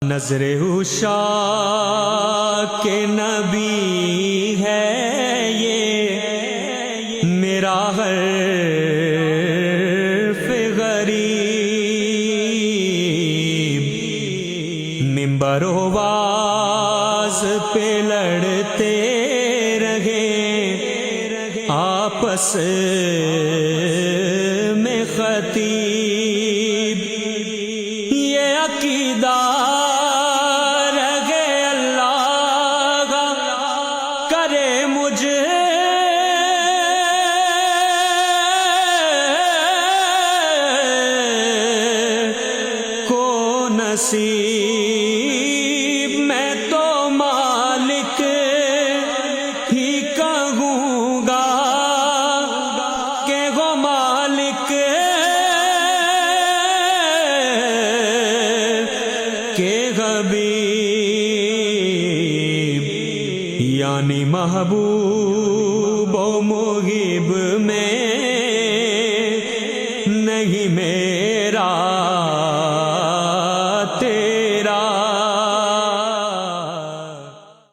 نظر عشاق کے نبی ہے یہ میرا حرف غریب، منبر و واز پہ لڑتے رہے آپس میں خطیب، یہ عقیدہ نصیب، میں تو مالک ہی کہوں گا کہ وہ مالک کے حبیب، یعنی محبوب و محب میں